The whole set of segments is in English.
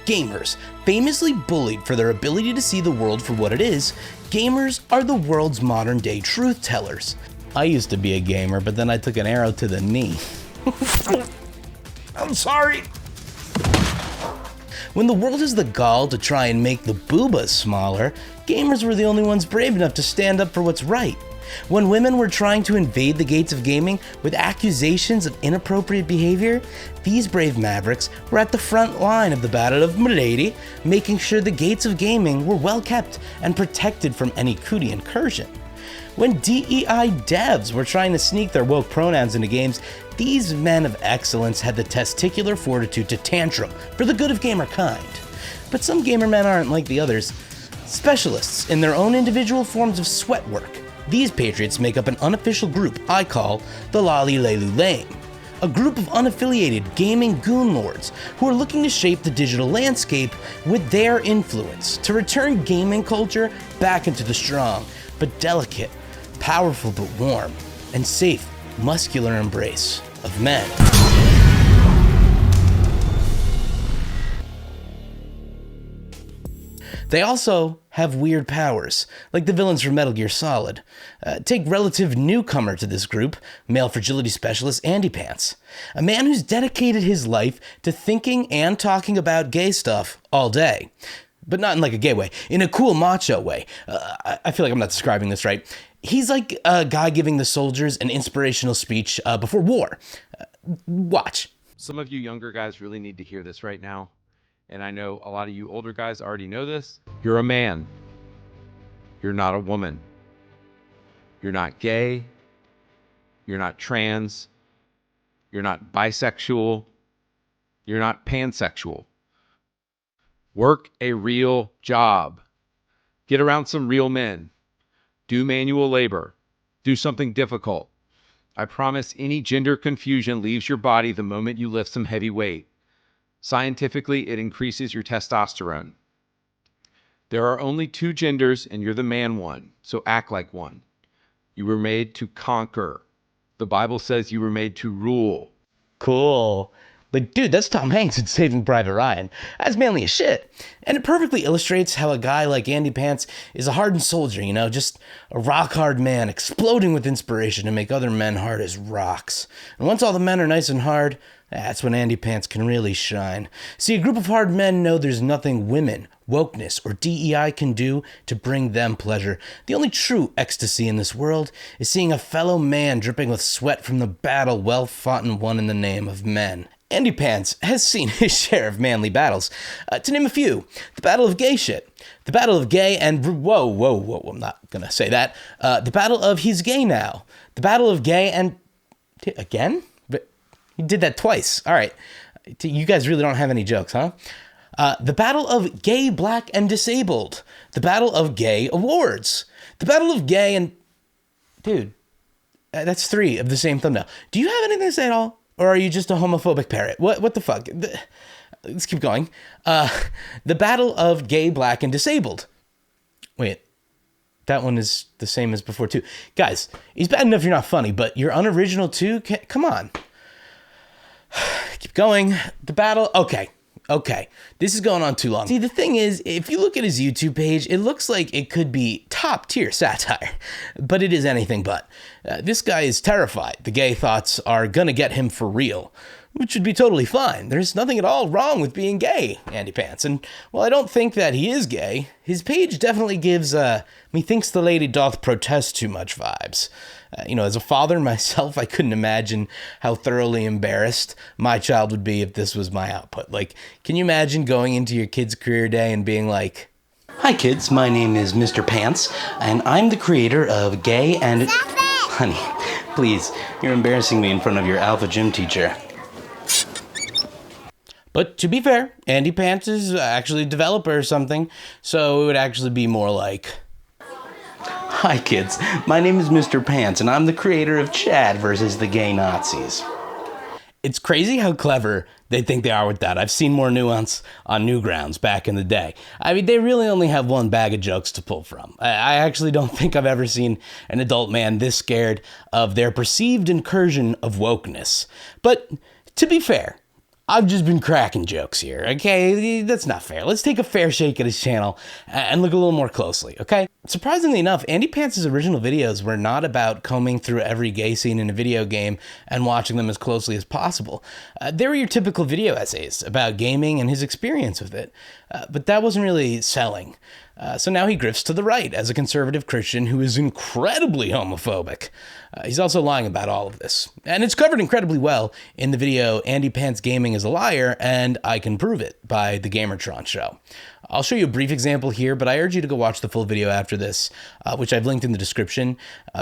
Gamers, famously bullied for their ability to see the world for what it is, gamers are the world's modern-day truth-tellers. I used to be a gamer, but then I took an arrow to the knee. I'm sorry. When the world has the gall to try and make the boobas smaller, gamers were the only ones brave enough to stand up for what's right. When women were trying to invade the gates of gaming with accusations of inappropriate behavior, these brave mavericks were at the front line of the battle of Milady, making sure the gates of gaming were well kept and protected from any cootie incursion. When DEI devs were trying to sneak their woke pronouns into games, these men of excellence had the testicular fortitude to tantrum for the good of gamer kind. But some gamer men aren't like the others. Specialists in their own individual forms of sweat work, these patriots make up an unofficial group I call the Lolly Lelu Lame, a group of unaffiliated gaming goon lords who are looking to shape the digital landscape with their influence to return gaming culture back into the strong but delicate, powerful but warm, and safe muscular embrace of men. They also have weird powers, like the villains from Metal Gear Solid. Take relative newcomer to this group, male fragility specialist Andypants, a man who's dedicated his life to thinking and talking about gay stuff all day. But not in like a gay way, in a cool macho way. I feel like I'm not describing this right. He's like a guy giving the soldiers an inspirational speech before war. Watch. Some of you younger guys really need to hear this right now. And I know a lot of you older guys already know this. You're a man. You're not a woman. You're not gay. You're not trans. You're not bisexual. You're not pansexual. Work a real job. Get around some real men. Do manual labor. Do something difficult. I promise any gender confusion leaves your body the moment you lift some heavy weight. Scientifically, it increases your testosterone. There are only two genders and you're the man one, so act like one. You were made to conquer. The Bible says you were made to rule. Cool. Like, dude, that's Tom Hanks in Saving Private Ryan. That's manly as shit. And it perfectly illustrates how a guy like Andypants is a hardened soldier, you know, just a rock-hard man exploding with inspiration to make other men hard as rocks. And once all the men are nice and hard, that's when Andypants can really shine. See, a group of hard men know there's nothing women, wokeness, or DEI can do to bring them pleasure. The only true ecstasy in this world is seeing a fellow man dripping with sweat from the battle well fought and won in the name of men. Andypants has seen his share of manly battles. To name a few, the Battle of Gay Shit, the Battle of Gay and... Whoa, I'm not gonna say that. The Battle of He's Gay Now, the Battle of Gay and... Again? But he did that twice. All right. You guys really don't have any jokes, huh? The Battle of Gay, Black, and Disabled, the Battle of Gay Awards, the Battle of Gay and... Dude, that's three of the same thumbnail. Do you have anything to say at all? Or are you just a homophobic parrot? What the fuck? Let's keep going. The Battle of Gay, Black, and Disabled. Wait, that one is the same as before too. Guys, he's bad enough you're not funny, but you're unoriginal too? Come on. Keep going. The Battle... Okay, this is going on too long. See, the thing is, if you look at his YouTube page, it looks like it could be top-tier satire, but it is anything but. This guy is terrified the gay thoughts are gonna get him for real, which would be totally fine. There's nothing at all wrong with being gay, Andypants, and while I don't think that he is gay, his page definitely gives, methinks the lady doth protest too much vibes. As a father myself, I couldn't imagine how thoroughly embarrassed my child would be if this was my output. Like, can you imagine going into your kid's career day and being like, "Hi kids, my name is Mr. Pants, and I'm the creator of Gay and..." Honey, please, you're embarrassing me in front of your alpha gym teacher. But to be fair, Andypants is actually a developer or something, so it would actually be more like... Hi kids, my name is Mr. Pants and I'm the creator of Chad versus the Gay Nazis. It's crazy how clever they think they are with that. I've seen more nuance on Newgrounds back in the day. I mean, they really only have one bag of jokes to pull from. I actually don't think I've ever seen an adult man this scared of their perceived incursion of wokeness. But to be fair, I've just been cracking jokes here, okay? That's not fair. Let's take a fair shake at his channel and look a little more closely, okay? Surprisingly enough, Andypants' original videos were not about combing through every gay scene in a video game and watching them as closely as possible. They were your typical video essays about gaming and his experience with it, but that wasn't really selling. So now he grifts to the right as a conservative Christian who is incredibly homophobic. He's also lying about all of this. And it's covered incredibly well in the video Andypants Gaming is a Liar, and I Can Prove It by the Gamerz show. I'll show you a brief example here, but I urge you to go watch the full video after this, which I've linked in the description,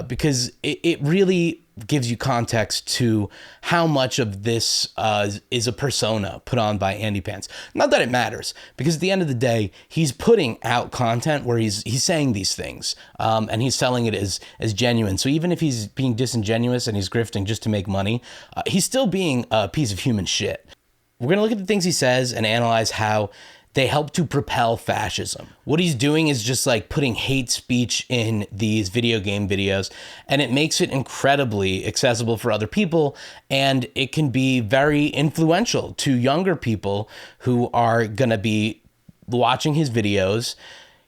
because it really gives you context to how much of this is a persona put on by Andypants. Not that it matters, because at the end of the day, he's putting out content where he's saying these things, and he's selling it as genuine. So even if he's being disingenuous and he's grifting just to make money, he's still being a piece of human shit. We're going to look at the things he says and analyze how they help to propel fascism. What he's doing is just like putting hate speech in these video game videos, and it makes it incredibly accessible for other people, and it can be very influential to younger people who are gonna be watching his videos,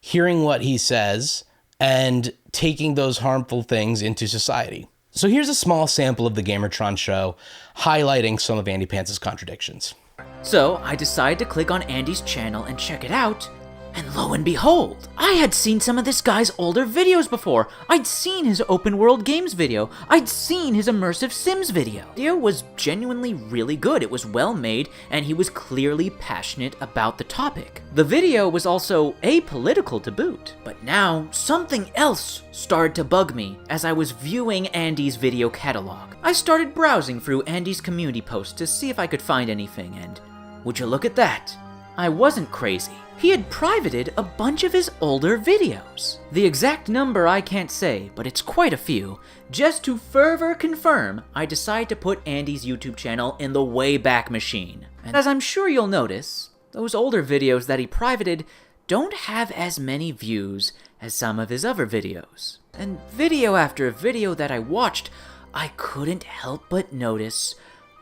hearing what he says, and taking those harmful things into society. So here's a small sample of the Gamerz show highlighting some of Andypants' contradictions. So I decided to click on Andy's channel and check it out, and lo and behold, I had seen some of this guy's older videos before. I'd seen his open world games video. I'd seen his immersive Sims video. The video was genuinely really good. It was well made, and he was clearly passionate about the topic. The video was also apolitical to boot. But now, something else started to bug me as I was viewing Andy's video catalog. I started browsing through Andy's community posts to see if I could find anything, and would you look at that? I wasn't crazy. He had privated a bunch of his older videos. The exact number I can't say, but it's quite a few. Just to further confirm, I decided to put Andy's YouTube channel in the Wayback Machine. And as I'm sure you'll notice, those older videos that he privated don't have as many views as some of his other videos. And video after video that I watched, I couldn't help but notice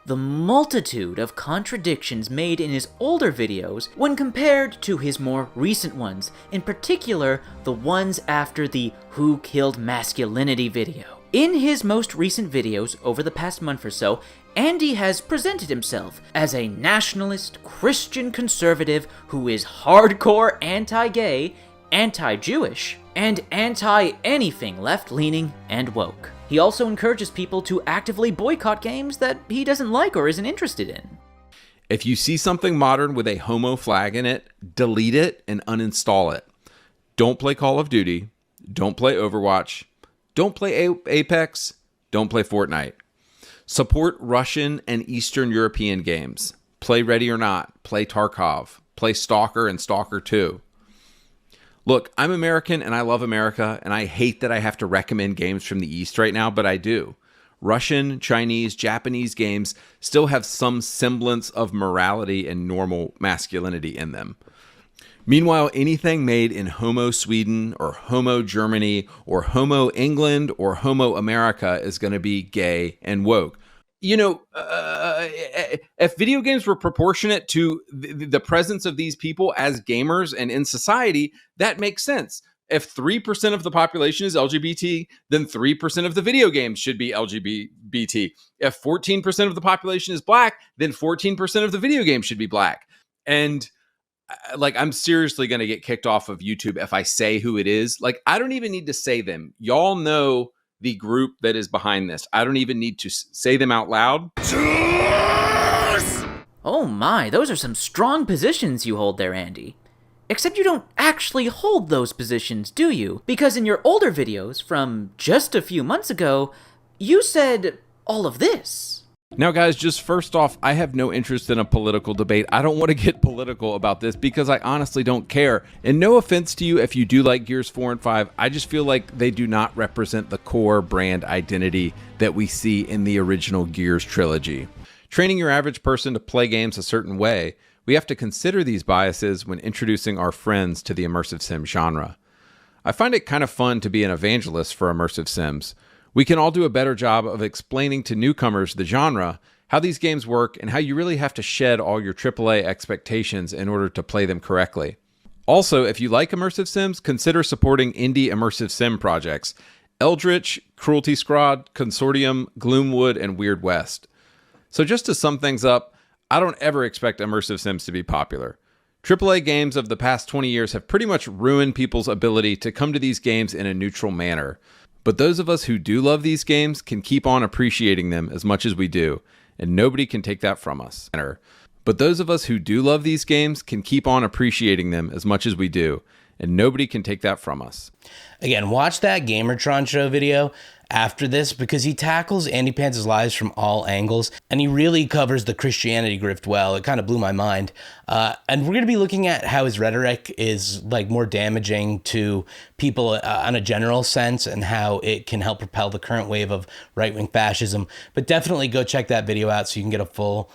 the multitude of contradictions made in his older videos when compared to his more recent ones, in particular the ones after the Who Killed Masculinity video. In his most recent videos over the past month or so, Andy has presented himself as a nationalist Christian conservative who is hardcore anti-gay, anti-Jewish, and anti-anything left-leaning and woke. He also encourages people to actively boycott games that he doesn't like or isn't interested in. If you see something modern with a homo flag in it, delete it and uninstall it. Don't play Call of Duty. Don't play Overwatch. Don't play Apex. Don't play Fortnite. Support Russian and Eastern European games. Play Ready or Not. Play Tarkov. Play Stalker and Stalker 2. Look, I'm American and I love America, and I hate that I have to recommend games from the East right now, but I do. Russian, Chinese, Japanese games still have some semblance of morality and normal masculinity in them. Meanwhile, anything made in Homo Sweden or Homo Germany or Homo England or Homo America is going to be gay and woke. You know, if video games were proportionate to the presence of these people as gamers and in society, that makes sense. If 3% of the population is LGBT, then 3% of the video games should be LGBT. If 14% of the population is black, then 14% of the video games should be black. And like, I'm seriously going to get kicked off of YouTube if I say who it is. Like, I don't even need to say them. Y'all know the group that is behind this. I don't even need to say them out loud. Oh my, those are some strong positions you hold there, Andy. Except you don't actually hold those positions, do you? Because in your older videos from just a few months ago, you said all of this. Now, guys, just first off, I have no interest in a political debate. I don't want to get political about this because I honestly don't care. And no offense to you if you do like Gears 4 and 5, I just feel like they do not represent the core brand identity that we see in the original Gears trilogy. Training your average person to play games a certain way, we have to consider these biases when introducing our friends to the immersive sim genre. I find it kind of fun to be an evangelist for immersive sims. We can all do a better job of explaining to newcomers the genre, how these games work, and how you really have to shed all your AAA expectations in order to play them correctly. Also, if you like immersive sims, consider supporting indie immersive sim projects: Eldritch, Cruelty Squad, Consortium, Gloomwood, and Weird West. So just to sum things up, I don't ever expect immersive sims to be popular. AAA games of the past 20 years have pretty much ruined people's ability to come to these games in a neutral manner. But those of us who do love these games can keep on appreciating them as much as we do, and nobody can take that from us. But those of us who do love these games can keep on appreciating them as much as we do, and nobody can take that from us. Again, watch that Gamertron show video after this, because he tackles Andypants' lives from all angles, and he really covers the Christianity grift well. It kind of blew my mind. And we're going to be looking at how his rhetoric is like more damaging to people on a general sense, and how it can help propel the current wave of right-wing fascism. But definitely go check that video out so you can get a full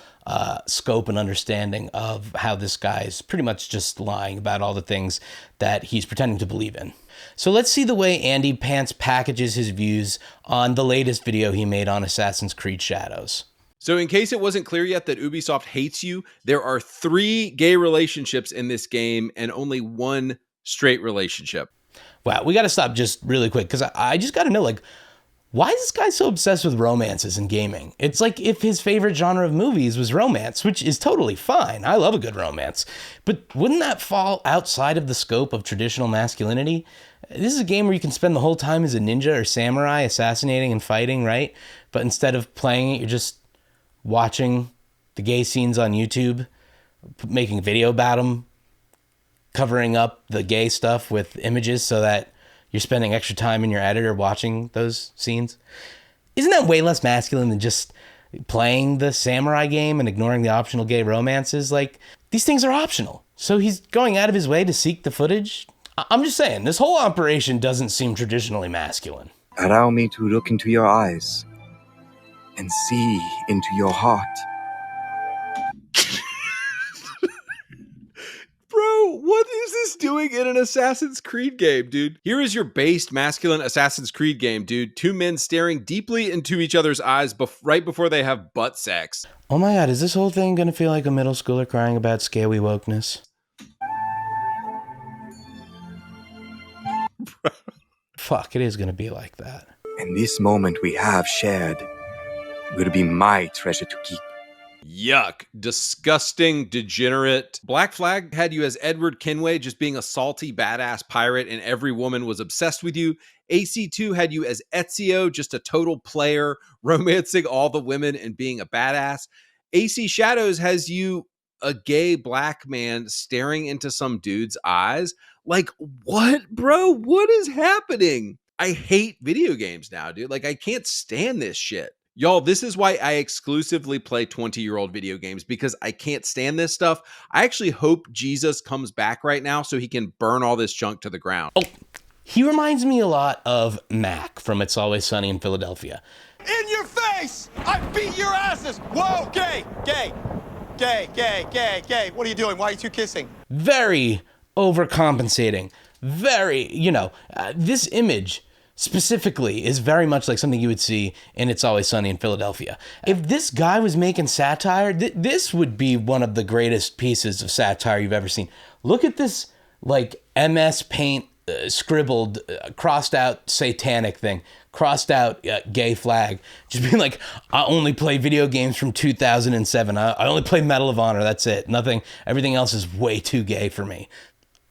scope and understanding of how this guy is pretty much just lying about all the things that he's pretending to believe in. So let's see the way Andypants packages his views on the latest video he made on Assassin's Creed Shadows. So in case it wasn't clear yet that Ubisoft hates you, there are 3 gay relationships in this game and only 1 straight relationship. Wow, we got to stop just really quick, because I just got to know, like, why is this guy so obsessed with romances in gaming? It's like if his favorite genre of movies was romance, which is totally fine. I love a good romance. But wouldn't that fall outside of the scope of traditional masculinity? This is a game where you can spend the whole time as a ninja or samurai assassinating and fighting, right? But instead of playing it, you're just watching the gay scenes on YouTube, making a video about them, covering up the gay stuff with images so that you're spending extra time in your editor watching those scenes. Isn't that way less masculine than just playing the samurai game and ignoring the optional gay romances? Like, these things are optional. So he's going out of his way to seek the footage? I'm just saying, this whole operation doesn't seem traditionally masculine. Allow me to look into your eyes and see into your heart. Bro, what is this doing in an Assassin's Creed game, dude? Here is your based masculine Assassin's Creed game, dude. 2 men staring deeply into each other's eyes right before they have butt sex. Oh my god, is this whole thing gonna feel like a middle schooler crying about scaly wokeness? Fuck, it is gonna be like that. And this moment we have shared will be my treasure to keep. Yuck. Disgusting, degenerate. Black Flag had you as Edward Kenway, just being a salty, badass pirate, and every woman was obsessed with you. AC2 had you as Ezio, just a total player, romancing all the women and being a badass. AC Shadows has you a gay black man staring into some dude's eyes. Like, what, bro? What is happening? I hate video games now, dude. Like, I can't stand this shit. Y'all, this is why I exclusively play 20-year-old video games, because I can't stand this stuff. I actually hope Jesus comes back right now so he can burn all this junk to the ground. Oh, he reminds me a lot of Mac from It's Always Sunny in Philadelphia. In your face! I beat your asses! Whoa, gay, gay, gay, gay, gay, gay. What are you doing? Why are you two kissing? Very overcompensating. Very, this image specifically is very much like something you would see in It's Always Sunny in Philadelphia. If this guy was making satire, this would be one of the greatest pieces of satire you've ever seen. Look at this, like, MS Paint scribbled, crossed out satanic thing, crossed out gay flag, just being like, I only play video games from 2007. I only play Medal of Honor. That's it. Nothing. Everything else is way too gay for me.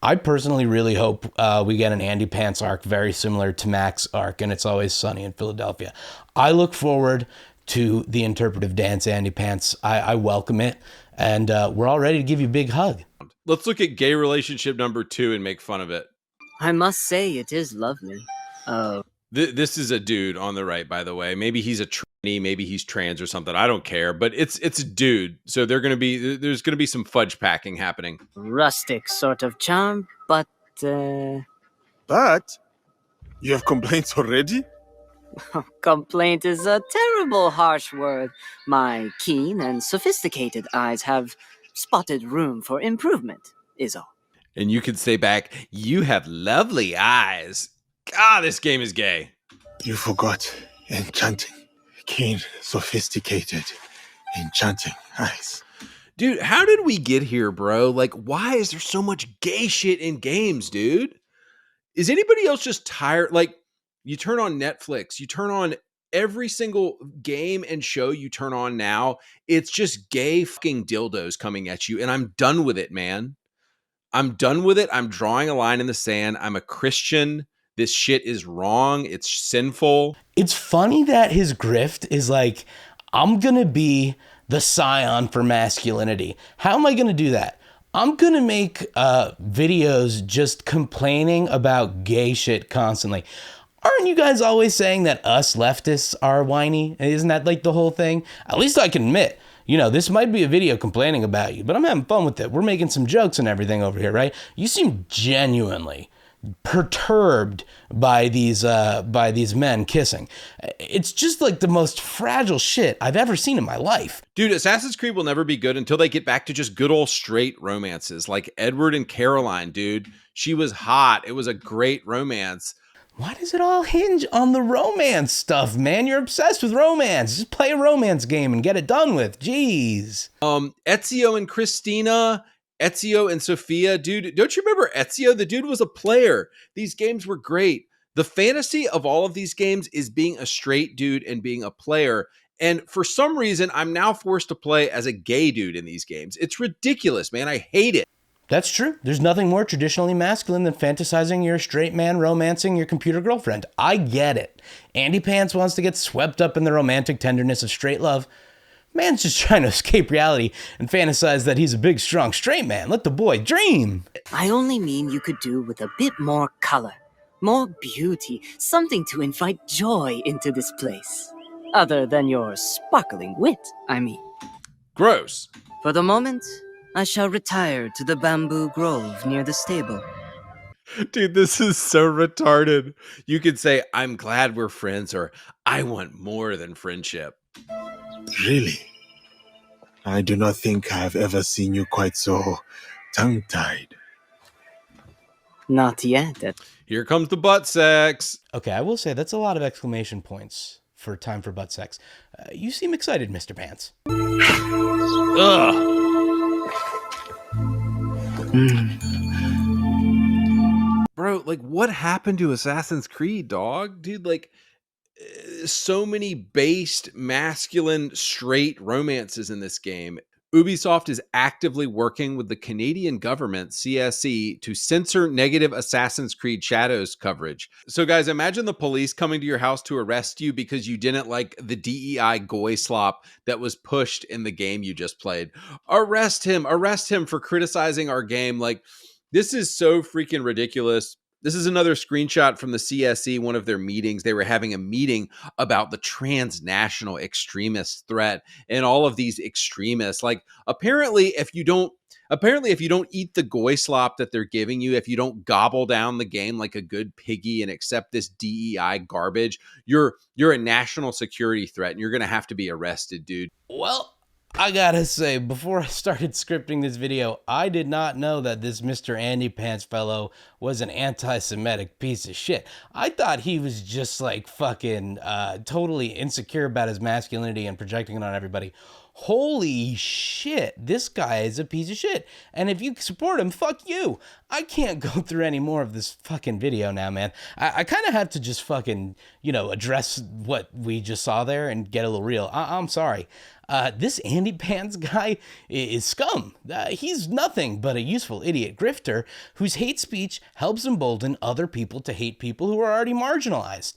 I personally really hope we get an Andypants arc very similar to Mac's arc, and It's Always Sunny in Philadelphia. I look forward to the interpretive dance Andypants. I welcome it, and we're all ready to give you a big hug. Let's look at gay relationship number 2 and make fun of it. I must say it is lovely. This is a dude on the right, by the way. Maybe he's a tranny, maybe he's trans or something. I don't care, but it's a dude. So there's gonna be some fudge packing happening. Rustic sort of charm, but But you have complaints already? complaint is a terrible harsh word. My keen and sophisticated eyes have spotted room for improvement, is all. And you can say back, you have lovely eyes. God, this game is gay. You forgot. Enchanting, keen, sophisticated. Enchanting. Nice. Dude, how did we get here, bro? Like, why is there so much gay shit in games, dude? Is anybody else just tired? Like, you turn on Netflix, you turn on every single game and show you turn on now, it's just gay fucking dildos coming at you, and I'm done with it, man. I'm done with it. I'm drawing a line in the sand. I'm a Christian. This shit is wrong. It's sinful. It's funny that his grift is like, I'm gonna be the scion for masculinity. How am I gonna do that? I'm gonna make videos just complaining about gay shit constantly. Aren't you guys always saying that us leftists are whiny? Isn't that like the whole thing? At least I can admit, you know, this might be a video complaining about you, but I'm having fun with it. We're making some jokes and everything over here, right? You seem genuinely perturbed by these men kissing. It's just like the most fragile shit I've ever seen in my life. Dude, Assassin's Creed will never be good until they get back to just good old straight romances, like Edward and Caroline, dude. She was hot. It was a great romance. Why does it all hinge on the romance stuff, man? You're obsessed with romance. Just play a romance game and get it done with. Jeez. Ezio and Christina, Ezio and Sophia, dude. Don't you remember Ezio? The dude was a player. These games were great. The fantasy of all of these games is being a straight dude and being a player. And for some reason, I'm now forced to play as a gay dude in these games. It's ridiculous, man. I hate it. That's true. There's nothing more traditionally masculine than fantasizing you're a straight man romancing your computer girlfriend. I get it. Andypants wants to get swept up in the romantic tenderness of straight love. Man's just trying to escape reality and fantasize that he's a big, strong, straight man. Let the boy dream. I only mean you could do with a bit more color, more beauty, something to invite joy into this place. Other than your sparkling wit, I mean. Gross. For the moment, I shall retire to the bamboo grove near the stable. Dude, this is so retarded. You could say, I'm glad we're friends, or I want more than friendship. Really? I do not think I have ever seen you quite so tongue-tied. Not yet. Here comes the butt sex. Okay, I will say that's a lot of exclamation points for time for butt sex. You seem excited, Mr. Pants. Ugh. Bro, like, what happened to Assassin's Creed, dog? Dude, like, so many based, masculine, straight romances in this game. Ubisoft is actively working with the Canadian government, CSE, to censor negative Assassin's Creed Shadows coverage. So guys, imagine the police coming to your house to arrest you because you didn't like the DEI goy slop that was pushed in the game you just played. Arrest him for criticizing our game. Like, this is so freaking ridiculous. This is another screenshot from the CSE, one of their meetings. They were having a meeting about the transnational extremist threat and all of these extremists. Like, apparently if you don't eat the goy slop that they're giving you, if you don't gobble down the game like a good piggy and accept this DEI garbage, you're a national security threat and you're going to have to be arrested, dude. Well, I gotta say, before I started scripting this video, I did not know that this Mr. Andypants fellow was an anti-Semitic piece of shit. I thought he was just like fucking totally insecure about his masculinity and projecting it on everybody. Holy shit, this guy is a piece of shit. And if you support him, fuck you. I can't go through any more of this fucking video now, man. I kind of have to just fucking, address what we just saw there and get a little real. I'm sorry. This Andypants guy is scum. He's nothing but a useful idiot grifter whose hate speech helps embolden other people to hate people who are already marginalized.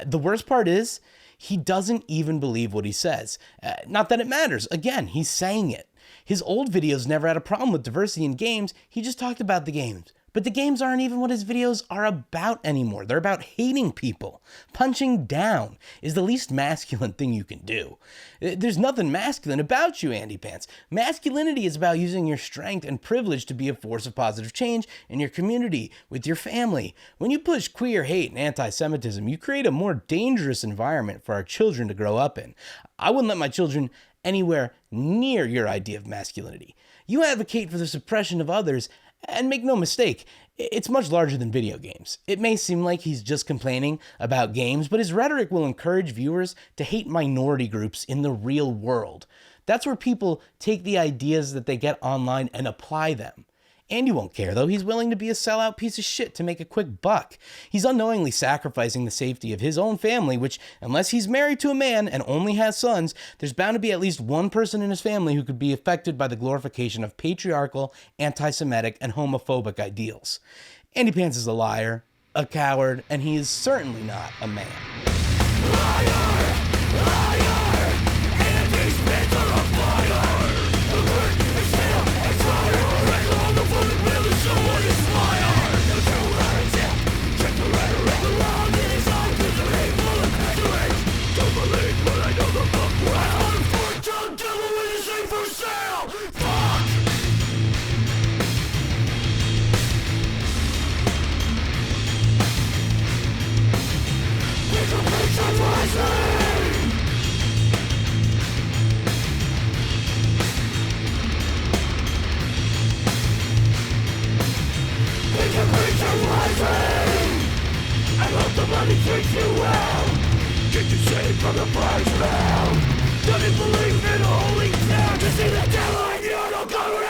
The worst part is, he doesn't even believe what he says. Not that it matters. Again, he's saying it. His old videos never had a problem with diversity in games. He just talked about the games. But the games aren't even what his videos are about anymore. They're about hating people. Punching down is the least masculine thing you can do. There's nothing masculine about you, Andypants. Masculinity is about using your strength and privilege to be a force of positive change in your community, with your family. When you push queer hate and anti-Semitism, you create a more dangerous environment for our children to grow up in. I wouldn't let my children anywhere near your idea of masculinity. You advocate for the suppression of others, and make no mistake, it's much larger than video games. It may seem like he's just complaining about games, but his rhetoric will encourage viewers to hate minority groups in the real world. That's where people take the ideas that they get online and apply them. Andy won't care, though. He's willing to be a sellout piece of shit to make a quick buck. He's unknowingly sacrificing the safety of his own family, which, unless he's married to a man and only has sons, there's bound to be at least one person in his family who could be affected by the glorification of patriarchal, anti-Semitic, and homophobic ideals. Andypants is a liar, a coward, and he is certainly not a man. Don't believe in a holy town to see the devil in you, no government.